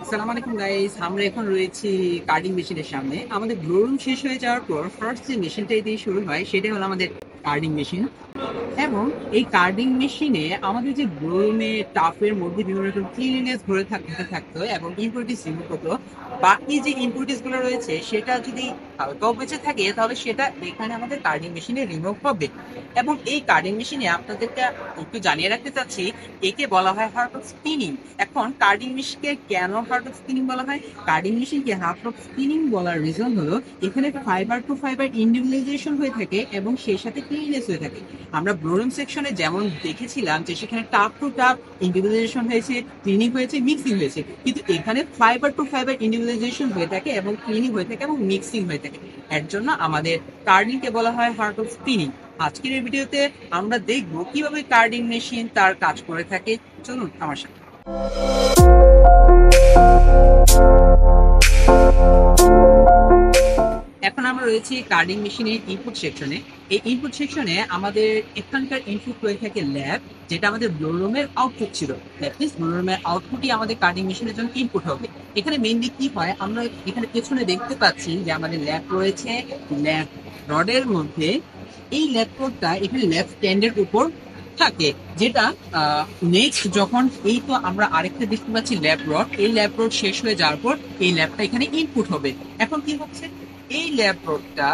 আসসালামু আলাইকুম গাইস, আমরা এখন রয়েছি কার্ডিং মেশিনের সামনে। আমাদের গ্লো রুম শেষ হয়ে যাওয়ার পর ফার্স্ট যে মেশিনটা দিয়ে শুরু হয় সেটা হলো আমাদের কার্ডিং মেশিন। এবং এই কার্ডিং মেশিনে আমাদের যে ব্রোমে টাফের মধ্যে বিভিন্ন রকম ক্লিনলিনেস ভরে থাকতে থাকতো এবং ইম্পুরিটিস রিমুভ হতো। বাকি যে ইম্পুরিটিস গুলো রয়েছে সেটা যদি হালকাও বেঁচে থাকে তাহলে সেটা এখানে আমাদের কার্ডিং মেশিনে রিমুভ হবে। এবং এই কার্ডিং মেশিনে আপনাদেরকে একটু জানিয়ে রাখতে চাচ্ছি, একে বলা হয় হার্ট অফ স্পিনিং। এখন কার্ডিং মেশিনকে কেন হার্ট অফ স্পিনিং বলা হয়? কার্ডিং মেশিনকে হার্ট অফ স্পিনিং বলার রিজন হলো এখানে ফাইবার টু ফাইবার ইন্ডিভিজুয়ালাইজেশন হয়ে থাকে এবং সেই সাথে ক্লিননেস হয়ে থাকে। আমরা ব্লোরিং সেকশনে যেমন দেখেছিলাম যে সেখানে টাপ টু টাপ ইন্ডিভিজুয়ালাইজেশন হয়েছে, ক্লিনিং হয়েছে, মিক্সিং হয়েছে, কিন্তু এখানে ফাইবার টু ফাইবার ইন্ডিভিজুয়ালাইজেশন হয়ে থাকে এবং ক্লিনিং হয়ে থাকে এবং মিক্সিং হয়ে থাকে। এর জন্য আমাদের কার্ডিং কে বলা হয় হার্ট অফ স্পিনিং। আজকের এই ভিডিওতে আমরা দেখবো কিভাবে কার্ডিং মেশিন তার কাজ করে থাকে। চলুন আমার সাথে। এখন আমরা রয়েছি কার্ডিং মেশিনের ইনপুট সেকশনে। এই ইনপুট সেকশনে আমাদের এখানকার ইনপুট হয়ে থাকে ল্যাব, যেটা আমাদের ব্লো রুমের আউটপুট ছিল। দ্যাট মিন্স ব্লো রুমের আউটপুটই আমাদের কার্ডিং মেশিনের জন্য ইনপুট হবে। এখানে মেইনলি কি হয়, আমরা এখানে পেছনে দেখতে পাচ্ছি যে আমাদের ল্যাব রয়েছে। ল্যাব রডের মধ্যে এই ল্যাব রডটা এখানে ল্যাব স্ট্যান্ডের উপর থাকে, যেটা নেক্সট যখন এই তো আমরা আরেকটা দেখতে পাচ্ছি ল্যাব রড, এই ল্যাব রড শেষ হয়ে যাওয়ার পর এই ল্যাবটা এখানে ইনপুট হবে। এখন কি হচ্ছে, এই ল্যাব রডটা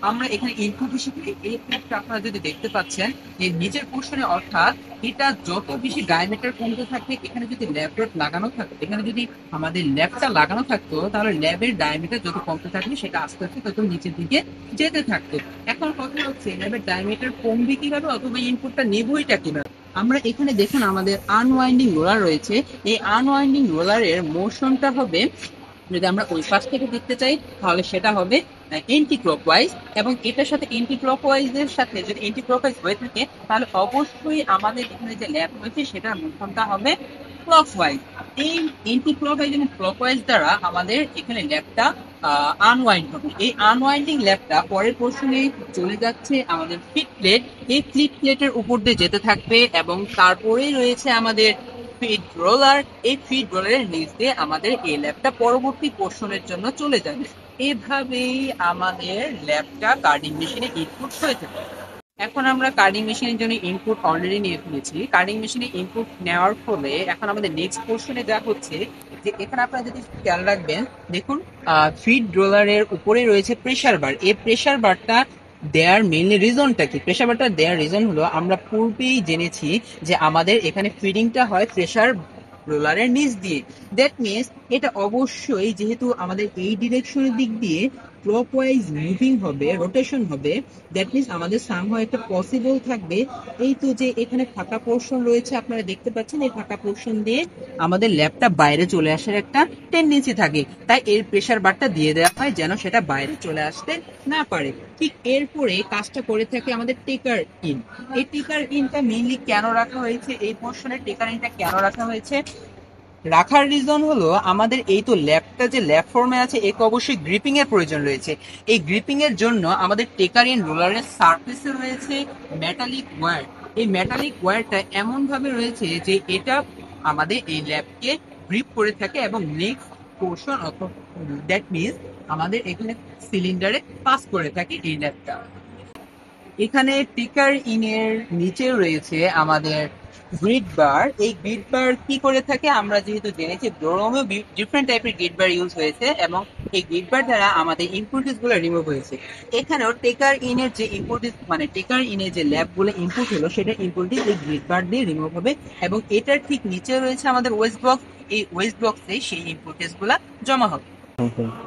আমরা এখানে ইনপুট হিসেবে এই ল্যাবটা আপনারা যদি দেখতে পাচ্ছেন এর নিচের পোর্শনে, অর্থাৎ এটা যত বেশি ডায়ামিটার কমতে থাকবে, এখানে যদি ল্যাব রড লাগানো থাকতো, এখানে যদি আমাদের ল্যাবটা লাগানো থাকতো তাহলে ল্যাবের ডায়ামিটার যত কমতে থাকবে সেটা আস্তে আস্তে তত নিচের দিকে যেতে থাকতো। এখন কথা হচ্ছে ল্যাবের ডায়ামিটার কমবে কিভাবে অথবা ইনপুটটা নেবইটা কিভাবে। আমরা এখানে দেখুন আমাদের আনওয়াইন্ডিং রোলার রয়েছে। এই আনওয়াইন্ডিং রোলারের মোশনটা হবে, যদি আমরা ওই পাশ থেকে দেখতে চাই তাহলে সেটা হবে এন্টি ক্লকওয়াইজ, এবং এটার সাথে এন্টি ক্লকওয়াইজ এর সাথে যদি এন্টি ক্লকওয়াইজ হয়ে থাকে তাহলে অবশ্যই আমাদের এখানে যে ল্যাব রয়েছে সেটার মোশনটা হবে ক্লকওয়াইজ। এই এন্টি ক্লকওয়াইজ এবং ক্লকওয়াইজ দ্বারা আমাদের এখানে ল্যাবটা আনওয়াইন্ড হবে। এই আনওয়াইন্ডিং ল্যাবটা পরের পোর্শনে চলে যাচ্ছে আমাদের ফিট প্লেট। এই ফিট প্লেটের উপর দিয়ে যেতে থাকবে এবং তারপরেই রয়েছে আমাদের ফিড রোলার। এই ফিড রোলারের নিচ দিয়ে আমাদের এই ল্যাবটা পরবর্তী পোর্শনের জন্য চলে যাবে। এভাবেই আমাদের ল্যাবটা কার্ডিং মেশিনে ইনপুট হয়ে থাকে। এখন আমরা কার্ডিং মেশিনের জন্য ইনপুট অলরেডি নিয়ে ফেলেছি। কার্ডিং মেশিনে ইনপুট নেওয়ার ফলে এখন আমাদের নেক্সট পোর্শনে যা হচ্ছে যে এখানে আপনারা যদি খেয়াল রাখবেন, দেখুন ফিড রোলারের উপরে রয়েছে প্রেসার বার। এই প্রেসার বারটা দেয়ার মেইনলি রিজনটা কি? প্রেসার বারটা দেয়ার রিজন হলো আমরা পূর্বেই জেনেছি যে আমাদের এখানে ফিডিংটা হয় প্রেসার রোলারের নিচ দিয়ে। দ্যাট মিনস এটা অবশ্যই, যেহেতু আমাদের এই ডিরেকশনের দিক দিয়ে ক্লকওয়াইজ মুভিং হবে, রোটেশন হবে, দ্যাট মিনস আমাদের সামহাও একটা পসিবল থাকবে এই তো যে এখানে ফাঁকা পোর্শন রয়েছে আপনারা দেখতে পাচ্ছেন, এই ফাঁকা পোর্শন দিয়ে আমাদের ল্যাবটা বাইরে চলে আসার একটা টেন্ডেন্সি থাকে। তাই এর প্রেসার বারটা দিয়ে দেওয়া হয় যেন সেটা বাইরে চলে আসতে না পারে। ঠিক এরপরে কাজটা করে থাকে আমাদের টেকার ইন। এই টেকার ইনটা মেইনলি কেন রাখা হয়েছে, এই পোর্শনের টেকার ইনটা কেন রাখা হয়েছে? রাখার রিজন হলো আমাদের এই তো ল্যাবটা যে ল্যাব ফর্মে আছে একে অবশ্যই গ্রিপিং এর প্রয়োজন রয়েছে। এই গ্রিপিং এর জন্য আমাদের টেকারিন রোলারের সারফেসে রয়েছে মেটালিক ওয়্যার। এই মেটালিক ওয়্যারটা এমন ভাবে রয়েছে যে এটা আমাদের এই ল্যাবকে গ্রিপ করে থাকে এবং নেক্সট পোর্শন অথবা দ্যাট মিনস আমাদের এখানে সিলিন্ডারে পাস করে থাকে এই ল্যাবটা। এখানে টিকার ইনের নিচে রয়েছে আমাদের গ্রিড বার। এই গ্রিড বার কি করে থাকে আমরা যেহেতু জেনেছি, ব্রোমেও ডিফারেন্ট টাইপের গ্রিড বার ইউজ হয়েছে এবং এই গ্রিড বার দ্বারা আমাদের ইম্পুরিটিস গুলো রিমুভ হয়েছে। এখানেও টেকার ইনের যে ইম্পুরিটিস, মানে টেকার ইনের যে ল্যাব গুলো ইনপুট হলো সেটা ইম্পুরিটিস এই গ্রিড বার দিয়ে রিমুভ হবে এবং এটার ঠিক নিচে রয়েছে আমাদের ওয়েস্ট বক্স। এই ওয়েস্ট বক্সে সেই ইম্পুরিটিস গুলা জমা হবে।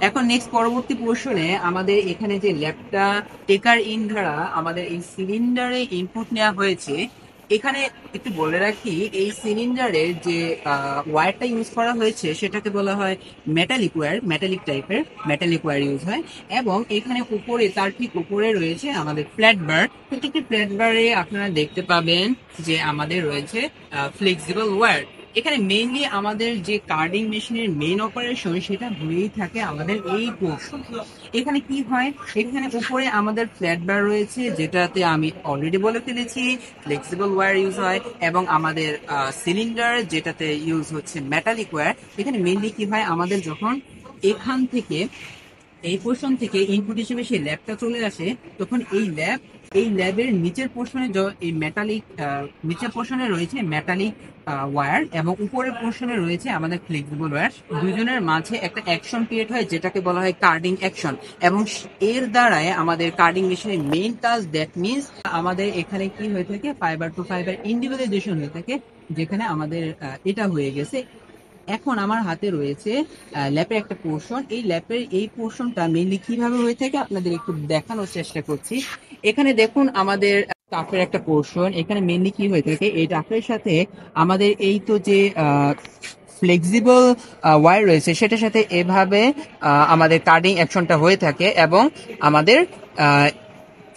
এখন নেক্সট পরবর্তী পোর্শনে আমাদের এখানে যে ল্যাবটা টেকার ইন দ্বারা আমাদের এই সিলিন্ডারে ইনপুট নেওয়া হয়েছে। এখানে একটু বলে রাখি, এই সিলিন্ডারের যে ওয়্যারটা ইউজ করা হয়েছে সেটাকে বলা হয় মেটালিক ওয়্যার। মেটালিক টাইপের মেটালিক ওয়্যার ইউজ হয় এবং এখানে উপরে, তার ঠিক উপরে রয়েছে আমাদের ফ্ল্যাট বার। প্রত্যেকটি ফ্ল্যাট বারে আপনারা দেখতে পাবেন যে আমাদের রয়েছে ফ্লেক্সিবল ওয়্যার। এখানে মেইনলি আমাদের যে কার্ডিং মেশিনের মেইন অপারেশন সেটা হয়েই থাকে আমাদের এই পোর্শন। এখানে কি হয়, এখানে উপরে আমাদের ফ্ল্যাট বার রয়েছে, যেটাতে আমি অলরেডি বলে ফেলেছি ফ্লেক্সিবল ওয়্যার ইউজ হয়, এবং আমাদের সিলিন্ডার যেটাতে ইউজ হচ্ছে মেটালিক ওয়্যার। এখানে মেইনলি কি হয়, আমাদের যখন এখান থেকে এই পোর্শন থেকে ইনপুট হিসেবে সেই ল্যাবটা চলে আসে, তখন এই ল্যাবের নিচের পোর্শনে এই মেটালিক নিচের পোর্শনে রয়েছে মেটালিক ওয়্যার, এবং উপরের পোর্শনে রয়েছে আমাদের ফ্লেক্সিবল ওয়্যার। দুজনের মাঝে একটা অ্যাকশন ক্রিয়েট হয় যেটাকে বলা হয় কার্ডিং অ্যাকশন, এবং এর দ্বারাই আমাদের কার্ডিং মেশিনের মেইন কাজ। দ্যাট মিনস আমাদের এখানে কি হয়ে থাকে, ফাইবার টু ফাইবার ইন্ডিভিজুয়ালাইজেশন হয়ে থাকে, যেখানে আমাদের এটা হয়ে গেছে। এখন আমার হাতে রয়েছে ল্যাপের একটা পোর্শন। এই ল্যাপের এই পোর্শনটা মেইনলি কিভাবে হয়ে থাকে আপনাদের একটু দেখানোর চেষ্টা করছি। এখানে দেখুন আমাদের টাফের একটা পোর্শন। এখানে মেইনলি কি হয়ে থাকে, এই টাফের সাথে আমাদের এই তো যে ফ্লেক্সিবল ওয়্যার রয়েছে সেটার সাথে এভাবে আমাদের কার্ডিং অ্যাকশনটা হয়ে থাকে, এবং আমাদের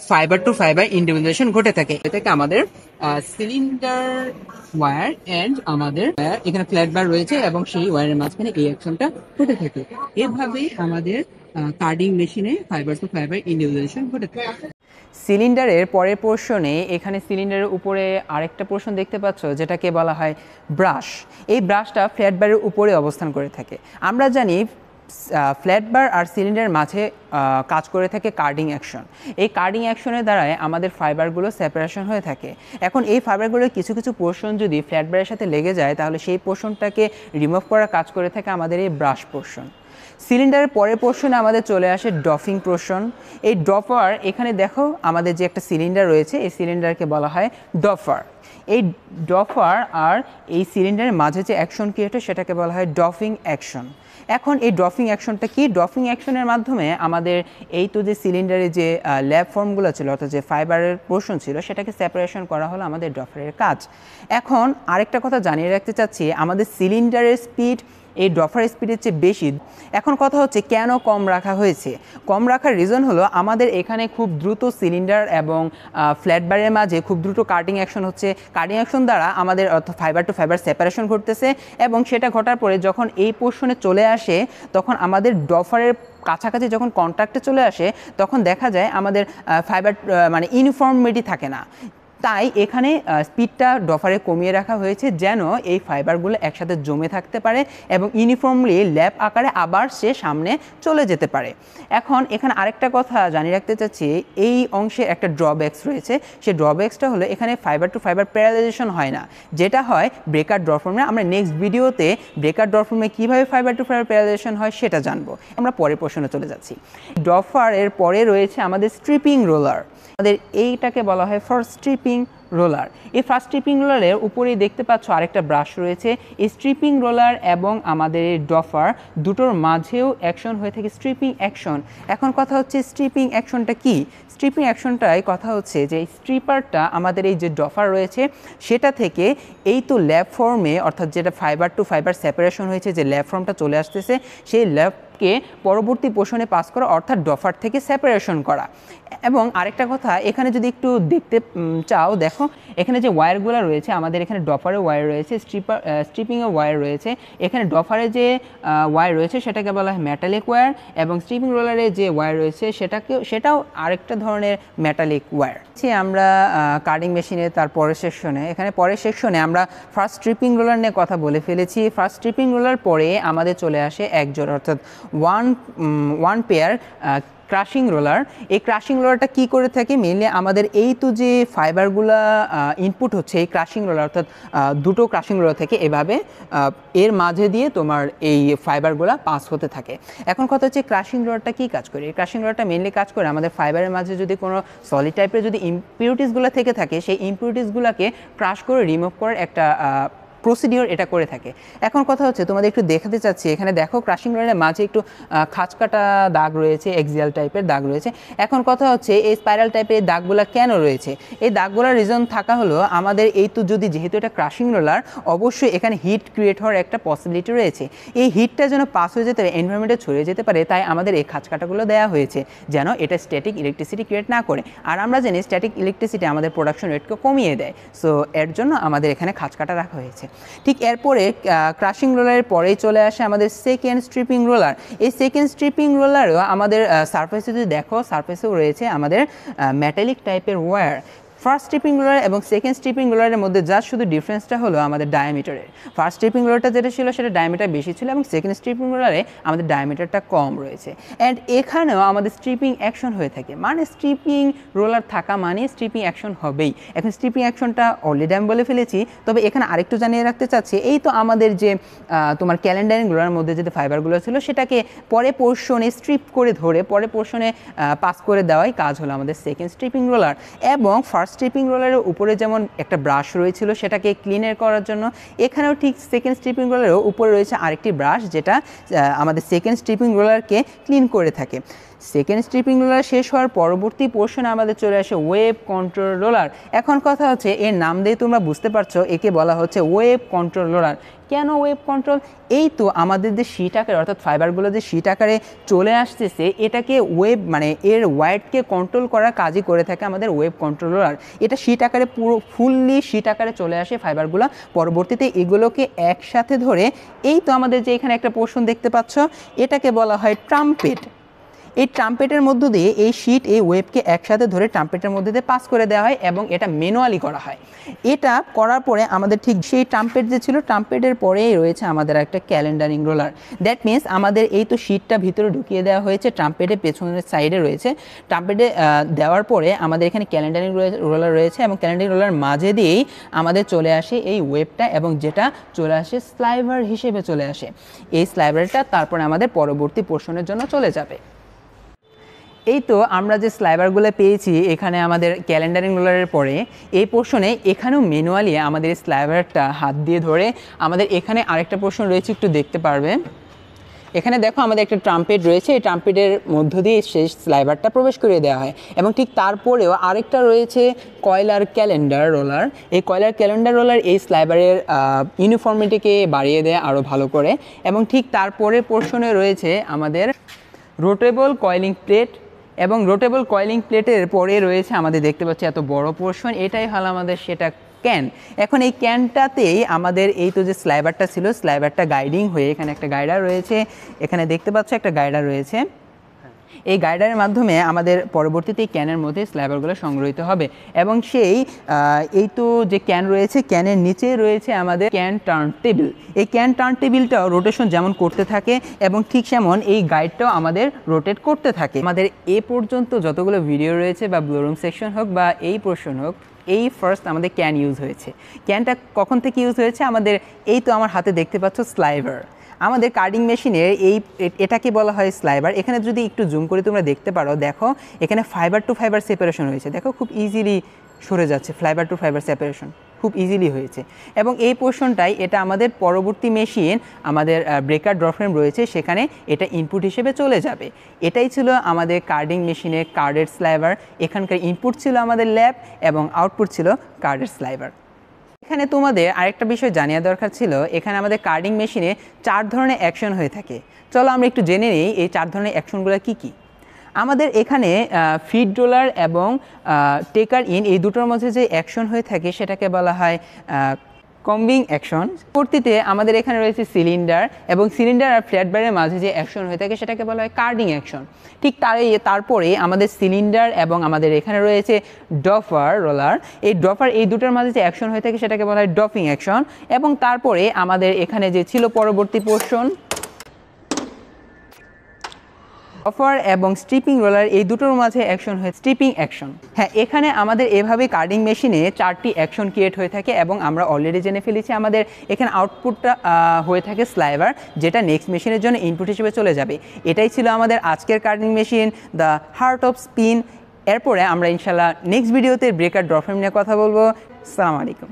ফাইবার টু ফাইবার ইন্ডিভিজুয়ালাইজেশন ঘটে থাকে। এটাকে আমাদের সিলিন্ডার ওয়্যার এন্ড আমাদের এখানে ফ্ল্যাট বার রয়েছে, এবং সেই ওয়্যারের মাঝখানে এই অ্যাকশনটা ঘটে থাকে। এভাবেই আমাদের কার্ডিং মেশিনে ফাইবার টু ফাইবার ইন্ডিভিজুয়ালাইজেশন ঘটে থাকে। সিলিন্ডারের পরের পোর্শনে এখানে সিলিন্ডারের উপরে আরেকটা পোর্শন দেখতে পাচ্ছ, যেটাকে বলা হয় ব্রাশ। এই ব্রাশটা ফ্ল্যাট বারের উপরে অবস্থান করে থাকে। আমরা জানি ফ্ল্যাট বার আর সিলিন্ডারের মাঝে কাজ করে থাকে কার্ডিং অ্যাকশন। এই কার্ডিং অ্যাকশনের দ্বারাই আমাদের ফাইবারগুলো সেপারেশন হয়ে থাকে। এখন এই ফাইবারগুলোর কিছু কিছু পোর্শন যদি ফ্ল্যাট বারের সাথে লেগে যায়, তাহলে সেই পোর্শনটাকে রিমুভ করার কাজ করে থাকে আমাদের এই ব্রাশ পোর্শন। সিলিন্ডারের পরের পোর্শনে আমাদের চলে আসে ডফিং পোর্শন। এই ডফার, এখানে দেখো আমাদের যে একটা সিলিন্ডার রয়েছে, এই সিলিন্ডারকে বলা হয় ডফার। এই ডফার আর এই সিলিন্ডারের মাঝে যে অ্যাকশন ক্রিয়েট হয় সেটাকে বলা হয় ডফিং অ্যাকশন। এখন এই ডফিং অ্যাকশনটা কি? ডফিং অ্যাকশনের মাধ্যমে আমাদের এই তো যে সিলিন্ডারে যে ল্যাব ফর্মগুলো ছিল, অর্থাৎ যে ফাইবারের পোর্শন ছিল, সেটাকে সেপারেশন করা হলো আমাদের ডফারের কাজ। এখন আরেকটা কথা জানিয়ে রাখতে চাচ্ছি, আমাদের সিলিন্ডারের স্পিড এই ডফার স্পিডের চেয়ে বেশি। এখন কথা হচ্ছে কেন কম রাখা হয়েছে? কম রাখার রিজন হলো আমাদের এখানে খুব দ্রুত সিলিন্ডার এবং ফ্ল্যাট বারের মাঝে খুব দ্রুত কাটিং অ্যাকশন হচ্ছে। কাটিং অ্যাকশন দ্বারা আমাদের ফাইবার টু ফাইবার সেপারেশন ঘটতেছে, এবং সেটা ঘটার পরে যখন এই পোর্শনে চলে আসে, তখন আমাদের ডফারের কাছাকাছি যখন কন্ট্যাক্টে চলে আসে, তখন দেখা যায় আমাদের ফাইবার মানে ইউনিফর্মিটি থাকে না। তাই এখানে স্পিডটা ডফারে কমিয়ে রাখা হয়েছে, যেন এই ফাইবারগুলো একসাথে জমে থাকতে পারে এবং ইউনিফর্মলি ল্যাপ আকারে আবার সে সামনে চলে যেতে পারে। এখন এখানে আরেকটা কথা জানিয়ে রাখতে চাচ্ছি, এই অংশে একটা ড্রব্যাক্স রয়েছে। সেই ড্রব্যাক্সটা হলো এখানে ফাইবার টু ফাইবার প্যারালাইজেশন হয় না, যেটা হয় ব্রেকার ড্রফর্মে। আমরা নেক্সট ভিডিওতে ব্রেকার ড্রফর্মে কীভাবে ফাইবার টু ফাইবার প্যারালাইজেশন হয় সেটা জানবো। আমরা পরের প্রশ্নে চলে যাচ্ছি। ডফারের পরে রয়েছে আমাদের স্ট্রিপিং রোলার। আমাদের এইটাকে বলা হয় ফার্স্ট স্ট্রিপিং রোলার। এই ফার্স্ট স্ট্রিপিং রোলারের উপরেই দেখতে পাচ্ছ আরেকটা ব্রাশ রয়েছে। এই স্ট্রিপিং রোলার এবং আমাদের এই ডফার দুটোর মাঝেও অ্যাকশন হয়ে থাকে স্ট্রিপিং অ্যাকশন। এখন কথা হচ্ছে স্ট্রিপিং অ্যাকশনটা কি? স্ট্রিপিং অ্যাকশনটাই কথা হচ্ছে যে স্ট্রিপারটা আমাদের এই যে ডফার রয়েছে সেটা থেকে এই তো ল্যাব ফর্মে, অর্থাৎ যেটা ফাইবার টু ফাইবার সেপারেশন হয়েছে, যে ল্যাব ফর্মটা চলে আসতেছে, সেই ল্যাবকে পরবর্তী পোর্শনে পাস করা, অর্থাৎ ডফার থেকে সেপারেশন করা। এবং আরেকটা কথা, এখানে যদি একটু দেখতে চাও, দেখো এখানে যে ওয়্যারগুলো রয়েছে, আমাদের এখানে ডফারের ওয়্যার রয়েছে, স্ট্রিপিংয়ের ওয়্যার রয়েছে। এখানে ডফারে যে ওয়্যার রয়েছে সেটাকে বলা হয় মেটালিক ওয়্যার, এবং স্ট্রিপিং রোলারে যে ওয়্যার রয়েছে সেটাও আরেকটা ধরনের মেটালিক ওয়্যার। আমরা কাটিং মেশিনে তার পরের সেকশনে, এখানে পরের সেকশনে আমরা ফার্স্ট স্ট্রিপিং রোলার নিয়ে কথা বলে ফেলেছি। ফার্স্ট স্ট্রিপিং রোলার পরে আমাদের চলে আসে এক জোড়া, অর্থাৎ ওয়ান পেয়ার ক্রাশিং রোলার। এই ক্রাশিং রোলারটা কী করে থাকে? মেনলি আমাদের এই তো যে ফাইবারগুলা ইনপুট হচ্ছে এই ক্রাশিং রোলার, অর্থাৎ দুটো ক্রাশিং রোলার থেকে এভাবে এর মাঝে দিয়ে তোমার এই ফাইবারগুলা পাস হতে থাকে। এখন কথা হচ্ছে ক্রাশিং রোলারটা কী কাজ করে? এই ক্রাশিং রোলারটা মেনলি কাজ করে আমাদের ফাইবারের মাঝে যদি কোনো সলিড টাইপের যদি ইম্পিউরিটিসগুলো থেকে থাকে, সেই ইম্পিউরিটিসগুলোকে ক্রাশ করে রিমুভ করার একটা প্রসিডিওর এটা করে থাকে। এখন কথা হচ্ছে তোমাদের একটু দেখাতে চাচ্ছি, এখানে দেখো ক্রাশিং রোলারের মাঝে একটু খাঁচকাটা দাগ রয়েছে, এক্সিয়াল টাইপের দাগ রয়েছে। এখন কথা হচ্ছে এই স্পাইরাল টাইপের দাগগুলো কেন রয়েছে? এই দাগগুলোর রিজন থাকা হলো আমাদের এই তো যেহেতু এটা ক্রাশিং রোলার, অবশ্যই এখানে হিট ক্রিয়েট হওয়ার একটা পসিবিলিটি রয়েছে। এই হিটটা যেন পাস হয়ে যেতে পারে, এনভায়রনমেন্টে ছড়িয়ে যেতে পারে, তাই আমাদের এই খাঁচকাটাগুলো দেওয়া হয়েছে যেন এটা স্ট্যাটিক ইলেকট্রিসিটি ক্রিয়েট না করে। আর আমরা জানি স্ট্যাটিক ইলেকট্রিসিটি আমাদের প্রোডাকশন রেটকে কমিয়ে দেয়, সো এর জন্য আমাদের এখানে খাঁচকাটা রাখা হয়েছে। ঠিক এরপরে ক্রাশিং রোলারের পরেই চলে আসে আমাদের সেকেন্ড স্ট্রিপিং রোলার। এই সেকেন্ড স্ট্রিপিং রোলারও আমাদের সারফেসে যদি দেখো, সারফেসেও রয়েছে আমাদের মেটালিক টাইপের ওয়্যার। ফার্স্ট স্ট্রিপিং রোলার এবং সেকেন্ড স্ট্রিপিং রোলারের মধ্যে জাস্ট শুধু ডিফারেন্সটা হলো আমাদের ডায়ামিটারের। ফার্স্ট স্ট্রিপিং রোলারটা যেটা ছিল সেটা ডায়ামিটার বেশি ছিল এবং সেকেন্ড স্ট্রিপিং রোলারে আমাদের ডায়ামিটারটা কম রয়েছে। অ্যান্ড এখানেও আমাদের স্ট্রিপিং অ্যাকশন হয়ে থাকে, মানে স্ট্রিপিং রোলার থাকা মানে স্ট্রিপিং অ্যাকশন হবেই। এখন স্ট্রিপিং অ্যাকশনটা অলরেডি আমি বলে ফেলেছি, তবে এখানে আরেকটু জানিয়ে রাখতে চাচ্ছি, এই তো আমাদের যে তোমার ক্যালেন্ডারিং রোলারের মধ্যে যে ফাইবারগুলো ছিল সেটাকে পরে পোর্শনে স্ট্রিপ করে ধরে পরে পোর্শনে পাস করে দেওয়াই কাজ হলো আমাদের সেকেন্ড স্ট্রিপিং রোলার। এবং ফার্স্ট স্ট্রিপিং রোলারের উপরে যেমন একটা ব্রাশ রয়েছিল সেটাকে ক্লিনের করার জন্য, এখানেও ঠিক সেকেন্ড স্ট্রিপিং রোলারেও উপরে রয়েছে আরেকটি ব্রাশ যেটা আমাদের সেকেন্ড স্ট্রিপিং রোলারকে ক্লিন করে থাকে। সেকেন্ড স্ট্রিপিং রোলার শেষ হওয়ার পরবর্তী পোর্শনে আমাদের চলে আসে ওয়েভ কন্ট্রোল রোলার। এখন কথা হচ্ছে, এর নাম দিয়ে তোমরা বুঝতে পারছো একে বলা হচ্ছে ওয়েভ কন্ট্রোল রোলার। কেন ওয়েভ কন্ট্রোল? এই তো আমাদের যে শিট আকারে অর্থাৎ ফাইবারগুলো যে শিট আকারে চলে আসতেছে, এটাকে ওয়েভ মানে এর ওয়েটকে কন্ট্রোল করার কাজই করে থাকে আমাদের ওয়েভ কন্ট্রোল রোলার। এটা শিট আকারে পুরো ফুললি শিট আকারে চলে আসে ফাইবারগুলো, পরবর্তীতে এগুলোকে একসাথে ধরে এই তো আমাদের যে এখানে একটা পোর্শন দেখতে পাচ্ছ, এটাকে বলা হয় ট্রাম্পেট। এই ট্রাম্পেটের মধ্য দিয়ে এই শিট এই ওয়েভকে একসাথে ধরে ট্রাম্পেটের মধ্যে দিয়ে পাস করে দেওয়া হয় এবং এটা ম্যানুয়ালি করা হয়। এটা করার পরে আমাদের ঠিক সেই ট্রাম্পেট যে ছিল, ট্রাম্পেটের পরেই রয়েছে আমাদের একটা ক্যালেন্ডারিং রোলার। দ্যাট মিনস আমাদের এই তো শিটটা ভিতরে ঢুকিয়ে দেওয়া হয়েছে, ট্রাম্পেটের পেছনের সাইডে রয়েছে। ট্রাম্পেটে দেওয়ার পরে আমাদের এখানে ক্যালেন্ডারিং রোলার রয়েছে এবং ক্যালেন্ডারিং রোলার মাঝে দিয়েই আমাদের চলে আসে এই ওয়েভটা, এবং যেটা চলে আসে স্লাইভার হিসেবে চলে আসে। এই স্লাইভারটা তারপরে আমাদের পরবর্তী পোর্শনের জন্য চলে যাবে। এই তো আমরা যে স্লাইভারগুলো পেয়েছি এখানে আমাদের ক্যালেন্ডারিং রোলারের পরে এই পোর্শনে, এখানেও ম্যানুয়ালি আমাদের এই স্লাইভারটা হাত দিয়ে ধরে আমাদের এখানে আরেকটা পোর্শন রয়েছে, একটু দেখতে পারবে। এখানে দেখো আমাদের একটা ট্রাম্পেট রয়েছে, এই ট্রাম্পেটের মধ্য দিয়ে সেই স্লাইভারটা প্রবেশ করিয়ে দেওয়া হয়। এবং ঠিক তারপরেও আরেকটা রয়েছে কয়লার ক্যালেন্ডার রোলার। এই কয়লার ক্যালেন্ডার রোলার এই স্লাইভারের ইউনিফর্মিটিকে বাড়িয়ে দেয় আরও ভালো করে। এবং ঠিক তারপরে পোর্শনে রয়েছে আমাদের রোটেবল কয়েলিং প্লেট, এবং রোটেবল কয়েলিং প্লেটের পরে রয়েছে আমাদের দেখতে পাচ্ছি এত বড় পোর্শন, এটাই হলো আমাদের সেটা ক্যান। এখন এই ক্যানটাতেই আমাদের এই তো যে স্লাইভারটা ছিল, স্লাইভারটা গাইডিং হয়ে এখানে একটা গাইডার রয়েছে, এখানে দেখতে পাচ্ছ একটা গাইডার রয়েছে। এই গাইডারের মাধ্যমে আমাদের পরবর্তীতে এই ক্যানের মধ্যে স্লাইভারগুলো সংগ্রহিত হবে। এবং সেই এই তো যে ক্যান রয়েছে, ক্যানের নিচে রয়েছে আমাদের ক্যান টার্ন টেবিল। এই ক্যান টার্ন টেবিলটাও রোটেশন যেমন করতে থাকে এবং ঠিক যেমন এই গাইডটাও আমাদের রোটেট করতে থাকে। আমাদের এ পর্যন্ত যতগুলো ভিডিও রয়েছে বা ব্লোরুম সেকশন হোক বা এই পোর্শন হোক, এই ফার্স্ট আমাদের ক্যান ইউজ হয়েছে। ক্যানটা কখন থেকে ইউজ হয়েছে? আমাদের এই তো আমার হাতে দেখতে পাচ্ছ স্লাইভার। আমাদের কার্ডিং মেশিনের এটাকে বলা হয় স্লাইভার। এখানে যদি একটু জুম করে তোমরা দেখতে পারো, দেখো এখানে ফাইবার টু ফাইবার সেপারেশন হয়েছে, দেখো খুব ইজিলি সরে যাচ্ছে, ফাইবার টু ফাইবার সেপারেশন খুব ইজিলি হয়েছে। এবং এই পোর্শনটাই এটা আমাদের পরবর্তী মেশিন, আমাদের ব্রেকার ড্র ফ্রেম রয়েছে সেখানে এটা ইনপুট হিসেবে চলে যাবে। এটাই ছিল আমাদের কার্ডিং মেশিনের কার্ডের স্লাইভার। এখানকার ইনপুট ছিল আমাদের ল্যাব এবং আউটপুট ছিল কার্ডের স্লাইভার। এখানে তোমাদের আরেকটা বিষয় জানিয়ে দরকার ছিল, এখানে আমাদের কার্ডিং মেশিনে 4 ধরনের অ্যাকশন হয়ে থাকে। চলো আমরা একটু জেনে নিই এই 4 ধরনের অ্যাকশনগুলো কী কী। আমাদের এখানে ফিড রোলার এবং টেকার ইন এই দুটোর মধ্যে যে অ্যাকশন হয়ে থাকে সেটাকে বলা হয় কম্বিং অ্যাকশন। পরবর্তীতে আমাদের এখানে রয়েছে সিলিন্ডার, এবং সিলিন্ডার আর ফ্ল্যাট বারের মাঝে যে অ্যাকশন হয়ে থাকে সেটাকে বলা হয় কার্ডিং অ্যাকশন। ঠিক তারপরে আমাদের সিলিন্ডার এবং আমাদের এখানে রয়েছে ডফার রোলার। এই ডফার এই দুটোর মাঝে যে অ্যাকশন হয়ে থাকে সেটাকে বলা হয় ডফিং অ্যাকশন। এবং তারপরে আমাদের এখানে যে ছিল পরবর্তী পোর্শন ডফার এবং স্ট্রিপিং রোলার, এই দুটোর মাঝে অ্যাকশন হয় স্ট্রিপিং অ্যাকশন। হ্যাঁ, এখানে আমাদের এভাবে কার্ডিং মেশিনে 4টি অ্যাকশন ক্রিয়েট হয়ে থাকে এবং আমরা অলরেডি জেনে ফেলেছি আমাদের এখানে আউটপুটটা হয়ে থাকে স্লাইভার, যেটা নেক্সট মেশিনের জন্য ইনপুট হিসেবে চলে যাবে। এটাই ছিল আমাদের আজকের carding machine, the heart off spin. এরপরে আমরা ইনশাল্লাহ নেক্সট ভিডিওতে ব্রেকার ড্র ফ্রেম নিয়ে কথা বলবো। আসসালামু আলাইকুম।